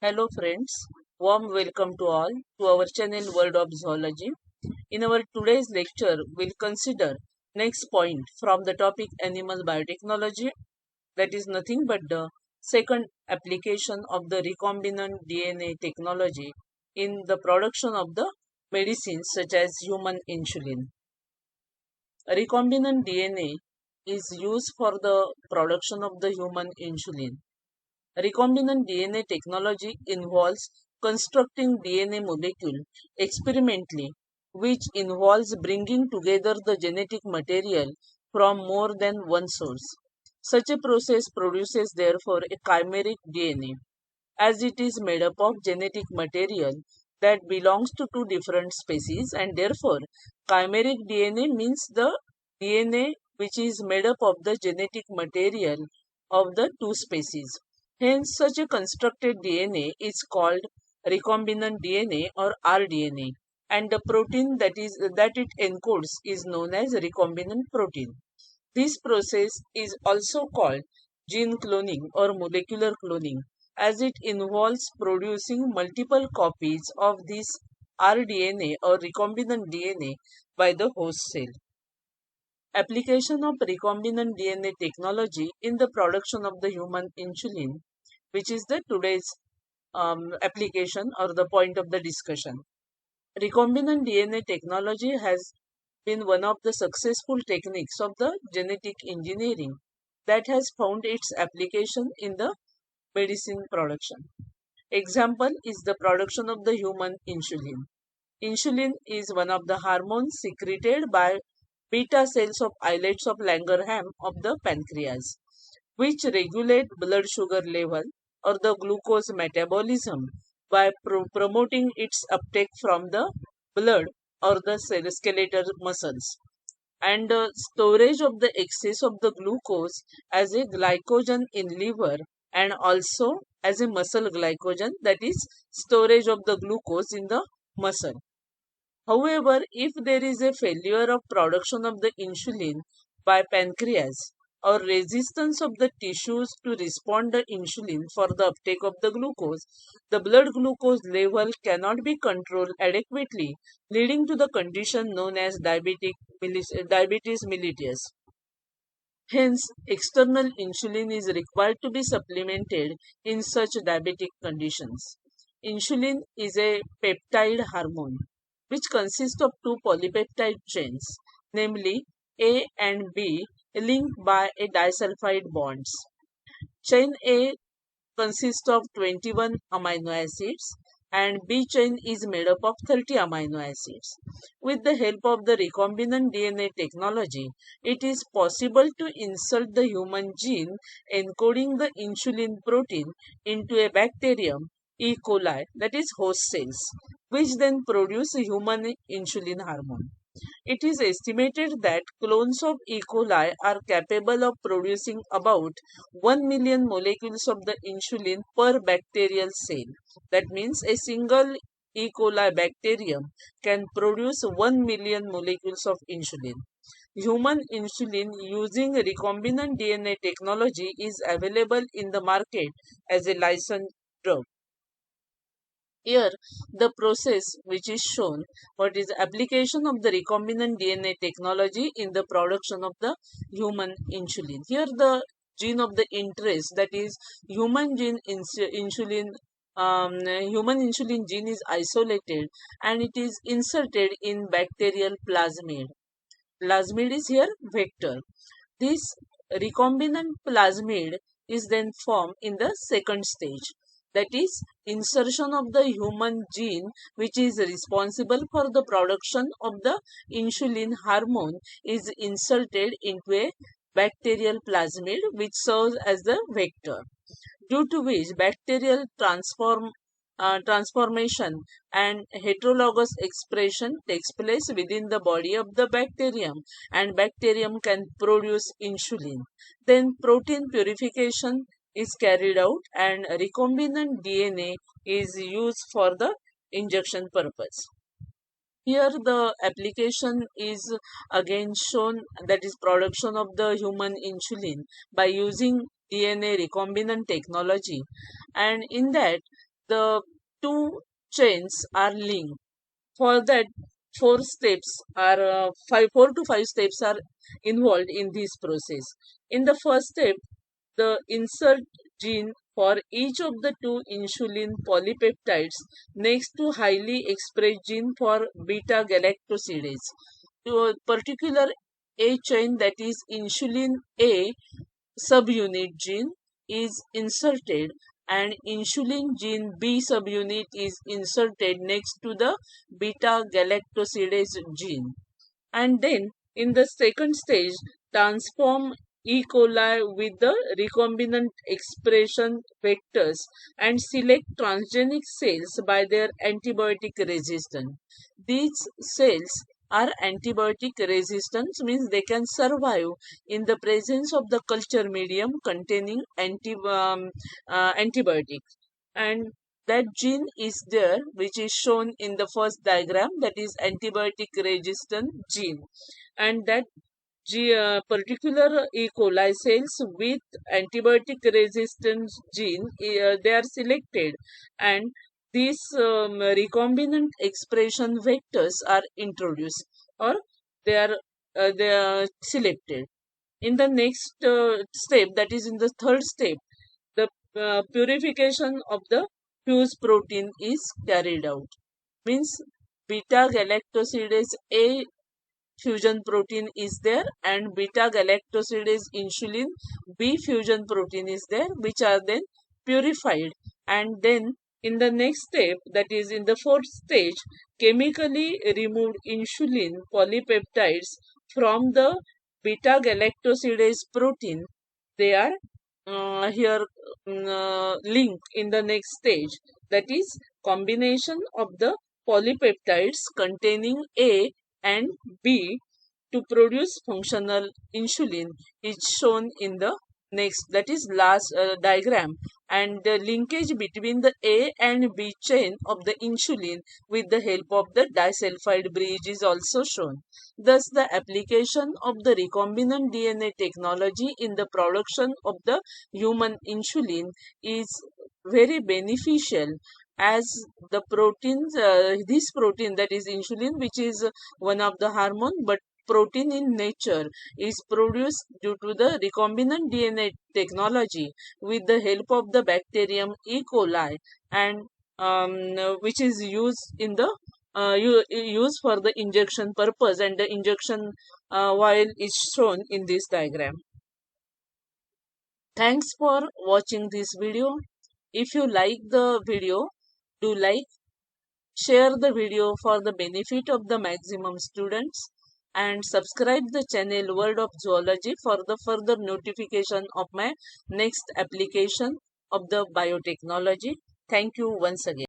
Hello friends, warm welcome to all to our channel World of Zoology. In our today's lecture, we'll consider next point from the topic animal biotechnology, that is nothing but the second application of the recombinant DNA technology in the production of the medicines such as human insulin. Recombinant DNA is used for the production of the human insulin. Recombinant DNA technology involves constructing DNA molecule experimentally, which involves bringing together the genetic material from more than one source. Such a process produces therefore a chimeric DNA, as it is made up of genetic material that belongs to two different species, and therefore chimeric DNA means the DNA which is made up of the genetic material of the two species. Hence, such a constructed DNA is called recombinant DNA or rDNA, and the protein that it encodes is known as recombinant protein. This process is also called gene cloning or molecular cloning, as it involves producing multiple copies of this rDNA or recombinant DNA by the host cell. Application of recombinant DNA technology in the production of the human insulin, which is the today's application or the point of the discussion. Recombinant DNA technology has been one of the successful techniques of the genetic engineering that has found its application in the medicine production. Example is the production of the human insulin. Insulin is one of the hormones secreted by beta cells of islets of Langerhans of the pancreas, which regulate blood sugar level or the glucose metabolism by promoting its uptake from the blood or the skeletal muscles, and storage of the excess of the glucose as a glycogen in liver, and also as a muscle glycogen, that is storage of the glucose in the muscle. However, if there is a failure of production of the insulin by pancreas or resistance of the tissues to respond to insulin for the uptake of the glucose, the blood glucose level cannot be controlled adequately, leading to the condition known as diabetes mellitus. Hence, external insulin is required to be supplemented in such diabetic conditions. Insulin is a peptide hormone which consists of two polypeptide chains, namely A and B, linked by a disulfide bonds. Chain A consists of 21 amino acids and B chain is made up of 30 amino acids. With the help of the recombinant DNA technology, it is possible to insert the human gene encoding the insulin protein into a bacterium E. coli, that is host cells, which then produce human insulin hormone. It is estimated that clones of E. coli are capable of producing about 1 million molecules of the insulin per bacterial cell. That means a single E. coli bacterium can produce 1 million molecules of insulin. Human insulin using recombinant DNA technology is available in the market as a licensed drug. Here, the process which is shown, what is the application of the recombinant DNA technology in the production of the human insulin. Here, the gene of the interest, that is human gene insulin, human insulin gene is isolated and it is inserted in bacterial plasmid. Plasmid is here vector. This recombinant plasmid is then formed in the second stage, that is insertion of the human gene which is responsible for the production of the insulin hormone is inserted into a bacterial plasmid which serves as the vector, due to which bacterial transformation and heterologous expression takes place within the body of the bacterium, and bacterium can produce insulin. Then protein purification is carried out and recombinant DNA is used for the injection purpose. Here the application is again shown, that is production of the human insulin by using DNA recombinant technology, and in that the two chains are linked. For that, 4 to 5 steps are involved in this process. In the first step, the insert gene for each of the two insulin polypeptides next to highly expressed gene for beta galactosidase. To a particular A chain, that is insulin A subunit gene, is inserted, and insulin gene B subunit is inserted next to the beta galactosidase gene. And then in the second stage, transform E. coli with the recombinant expression vectors and select transgenic cells by their antibiotic resistance. These cells are antibiotic resistant, means they can survive in the presence of the culture medium containing antibiotics. And that gene is there, which is shown in the first diagram, that is antibiotic resistant gene. And that particular E. coli cells with antibiotic resistance gene, they are selected, and these recombinant expression vectors are introduced, or they are selected. In the next step, that is in the third step, the purification of the fuse protein is carried out. Means beta galactosidase A fusion protein is there, and beta galactosidase insulin B fusion protein is there, which are then purified. And then in the next step, that is in the fourth stage, chemically removed insulin polypeptides from the beta galactosidase protein, they are here linked in the next stage, that is combination of the polypeptides containing A and B to produce functional insulin is shown in the next, that is last diagram, and the linkage between the A and B chain of the insulin with the help of the disulfide bridge is also shown. Thus, the application of the recombinant DNA technology in the production of the human insulin is very beneficial, as the proteins, this protein, that is insulin, which is one of the hormone, but protein in nature, is produced due to the recombinant DNA technology with the help of the bacterium E. coli, and which is used in the used for the injection purpose, and the injection vial is shown in this diagram. Thanks for watching this video. If you like the video, do like, share the video for the benefit of the maximum students, and subscribe the channel World of Zoology for the further notification of my next application of the biotechnology. Thank you once again.